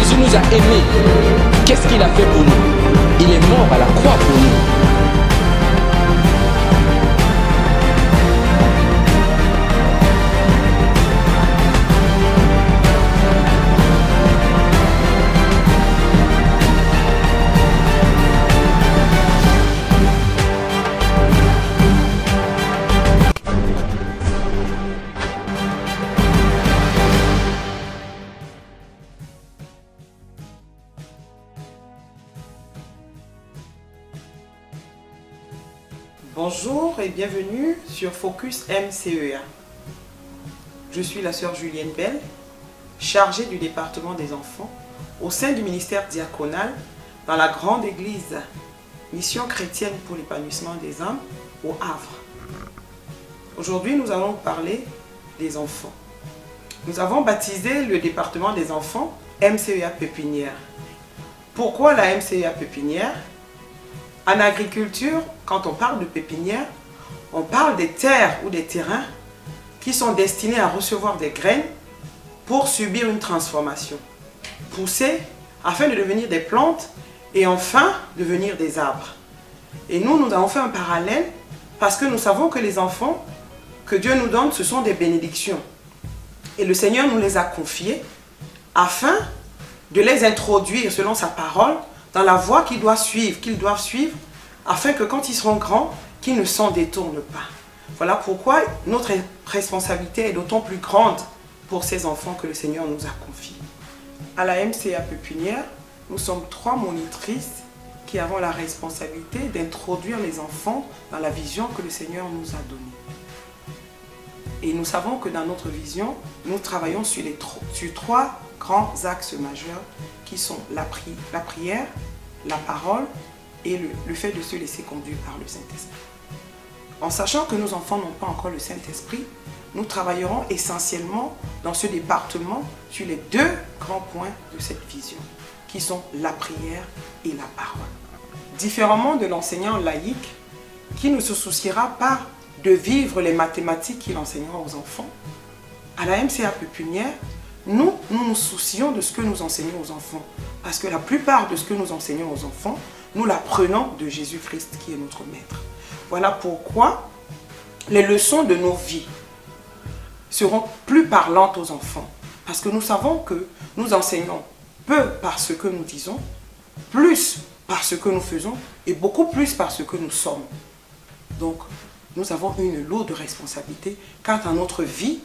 Jésus nous a aimés. Qu'est-ce qu'il a fait pour nous? Il est mort à la croix pour nous. Bonjour et bienvenue sur Focus MCEA. Je suis la sœur Julienne Bell, chargée du département des enfants au sein du ministère diaconal dans la grande église Mission chrétienne pour l'épanouissement des âmes au Havre. Aujourd'hui, nous allons parler des enfants. Nous avons baptisé le département des enfants MCEA Pépinière. Pourquoi la MCEA Pépinière? En agriculture, quand on parle de pépinière, on parle des terres ou des terrains qui sont destinés à recevoir des graines pour subir une transformation, pousser afin de devenir des plantes et enfin devenir des arbres. Et nous avons fait un parallèle parce que nous savons que les enfants que Dieu nous donne, ce sont des bénédictions. Et le Seigneur nous les a confiés afin de les introduire selon sa parole dans la voie qu'ils doivent suivre, afin que quand ils seront grands, qu'ils ne s'en détournent pas. Voilà pourquoi notre responsabilité est d'autant plus grande pour ces enfants que le Seigneur nous a confiés. À la MCA Pépinière, nous sommes 3 monitrices qui avons la responsabilité d'introduire les enfants dans la vision que le Seigneur nous a donnée. Et nous savons que dans notre vision, nous travaillons sur 3 grands axes majeurs qui sont la prière, la parole et le fait de se laisser conduire par le Saint-Esprit. En sachant que nos enfants n'ont pas encore le Saint-Esprit, nous travaillerons essentiellement dans ce département sur les 2 grands points de cette vision, qui sont la prière et la parole. Différemment de l'enseignant laïque, qui ne se souciera pas de vivre les mathématiques qu'il enseignera aux enfants, à la MCA Pépinière, nous nous soucions de ce que nous enseignons aux enfants. Parce que la plupart de ce que nous enseignons aux enfants, nous l'apprenons de Jésus-Christ qui est notre maître. Voilà pourquoi les leçons de nos vies seront plus parlantes aux enfants. Parce que nous savons que nous enseignons peu par ce que nous disons, plus par ce que nous faisons et beaucoup plus par ce que nous sommes. Donc, nous avons une lourde responsabilité quant à notre vie,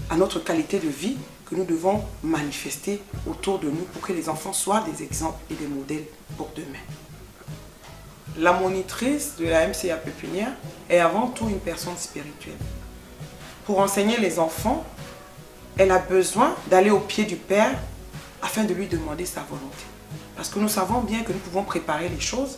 à notre qualité de vie que nous devons manifester autour de nous pour que les enfants soient des exemples et des modèles pour demain. La monitrice de la MCA Pépinière est avant tout une personne spirituelle. Pour enseigner les enfants, elle a besoin d'aller au pied du Père afin de lui demander sa volonté. Parce que nous savons bien que nous pouvons préparer les choses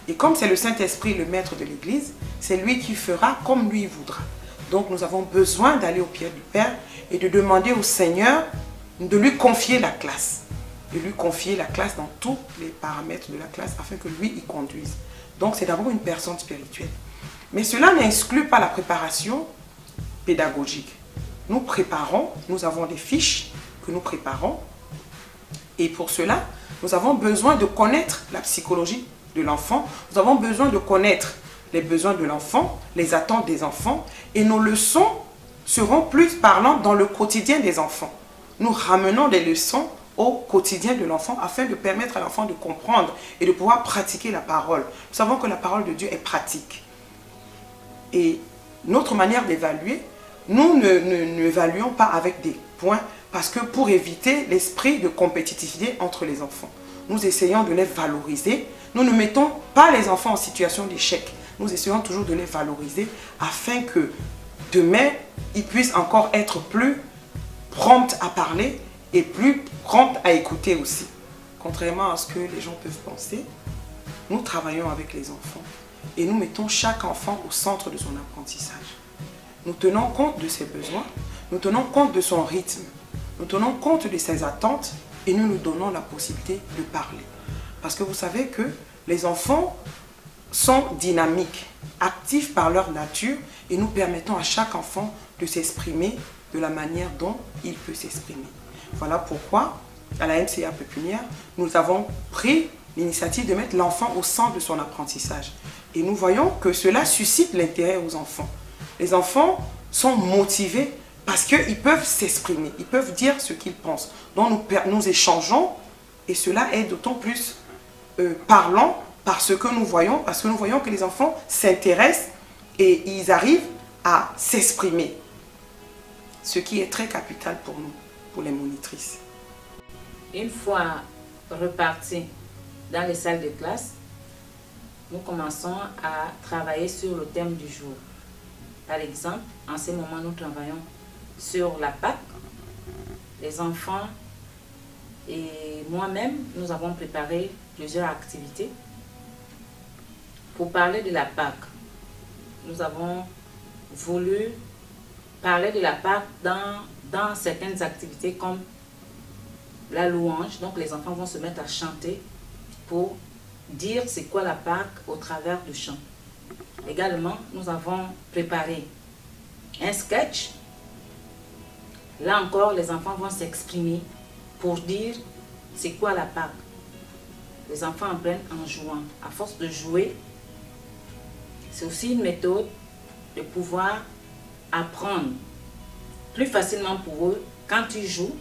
et comme c'est le Saint-Esprit le maître de l'Église, c'est lui qui fera comme lui voudra. Donc nous avons besoin d'aller au pied du Père et de demander au Seigneur de lui confier la classe. De lui confier la classe dans tous les paramètres de la classe afin que lui y conduise. Donc c'est d'abord une personne spirituelle. Mais cela n'exclut pas la préparation pédagogique. Nous préparons, nous avons des fiches que nous préparons. Et pour cela, nous avons besoin de connaître la psychologie de l'enfant. Nous avons besoin de connaître les besoins de l'enfant, les attentes des enfants. Et nos leçons seront plus parlantes dans le quotidien des enfants. Nous ramenons des leçons au quotidien de l'enfant afin de permettre à l'enfant de comprendre et de pouvoir pratiquer la parole. Nous savons que la parole de Dieu est pratique. Et notre manière d'évaluer, nous n'évaluons pas avec des points parce que pour éviter l'esprit de compétitivité entre les enfants, nous essayons de les valoriser. Nous ne mettons pas les enfants en situation d'échec. Nous essayons toujours de les valoriser afin que demain, ils puissent encore être plus prompts à parler et plus prompts à écouter aussi. Contrairement à ce que les gens peuvent penser, nous travaillons avec les enfants et nous mettons chaque enfant au centre de son apprentissage. Nous tenons compte de ses besoins, nous tenons compte de son rythme, nous tenons compte de ses attentes et nous nous donnons la possibilité de parler. Parce que vous savez que les enfants sont dynamiques, actifs par leur nature et nous permettons à chaque enfant de s'exprimer de la manière dont il peut s'exprimer. Voilà pourquoi à la MCA Pépinière, nous avons pris l'initiative de mettre l'enfant au centre de son apprentissage. Et nous voyons que cela suscite l'intérêt aux enfants. Les enfants sont motivés parce qu'ils peuvent s'exprimer, ils peuvent dire ce qu'ils pensent. Donc nous échangeons et cela est d'autant plus parlant parce que nous voyons que les enfants s'intéressent et ils arrivent à s'exprimer. Ce qui est très capital pour nous, pour les monitrices. Une fois repartis dans les salles de classe, nous commençons à travailler sur le thème du jour. Par exemple, en ce moment, nous travaillons sur la Pâque. Les enfants et moi-même, nous avons préparé plusieurs activités pour parler de la Pâque. Nous avons voulu parler de la Pâque dans certaines activités comme la louange. Donc les enfants vont se mettre à chanter pour dire c'est quoi la Pâque au travers du chant. Également, nous avons préparé un sketch. Là encore, les enfants vont s'exprimer pour dire c'est quoi la Pâque. Les enfants apprennent en jouant. À force de jouer, c'est aussi une méthode de pouvoir apprendre plus facilement pour eux. Quand ils jouent,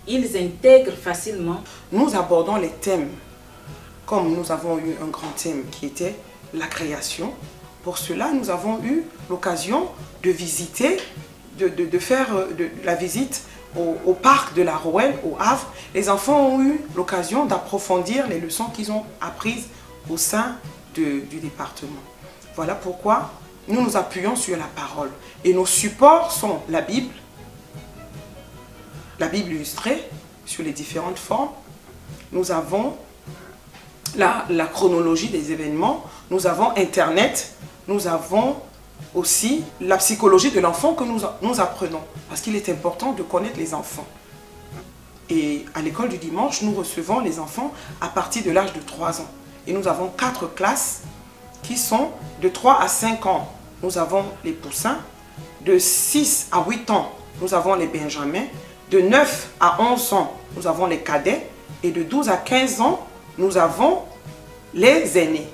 ils intègrent facilement. Nous abordons les thèmes, comme nous avons eu un grand thème qui était la création. Pour cela, nous avons eu l'occasion de visiter, de faire la visite au parc de la Roelle, au Havre. Les enfants ont eu l'occasion d'approfondir les leçons qu'ils ont apprises au sein du département. Voilà pourquoi nous nous appuyons sur la parole. Et nos supports sont la Bible illustrée sur les différentes formes. Nous avons la chronologie des événements. Nous avons Internet. Nous avons aussi la psychologie de l'enfant que nous apprenons. Parce qu'il est important de connaître les enfants. Et à l'école du dimanche, nous recevons les enfants à partir de l'âge de 3 ans. Et nous avons 4 classes qui sont de 3 à 5 ans. Nous avons les poussins. De 6 à 8 ans, nous avons les benjamins. De 9 à 11 ans, nous avons les cadets. Et de 12 à 15 ans, nous avons les aînés.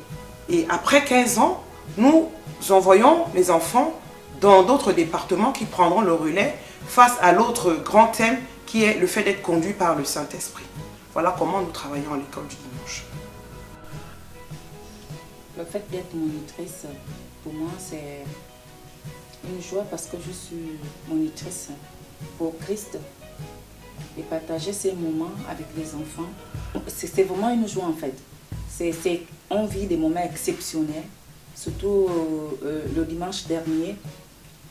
Et après 15 ans, nous envoyons les enfants dans d'autres départements qui prendront le relais face à l'autre grand thème qui est le fait d'être conduit par le Saint-Esprit. Voilà comment nous travaillons à l'école du dimanche. Le fait d'être monitrice, pour moi, c'est une joie parce que je suis monitrice pour Christ. Et partager ces moments avec les enfants, c'est vraiment une joie en fait. On vit des moments exceptionnels, surtout le dimanche dernier,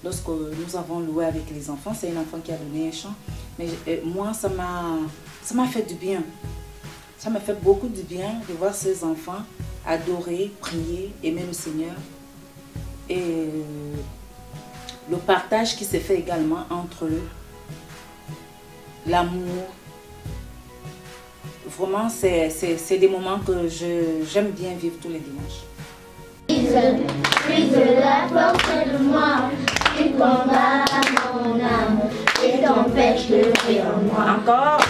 lorsque nous avons loué avec les enfants. C'est un enfant qui a donné un chant, mais moi ça m'a fait du bien. Ça m'a fait beaucoup de bien de voir ces enfants adorer, prier, aimer le Seigneur. Et le partage qui s'est fait également entre eux, l'amour. Vraiment, c'est des moments que j'aime bien vivre tous les dimanches. Brise la porte de moi, tu combats mon âme et t'empêches de rire en moi. Encore.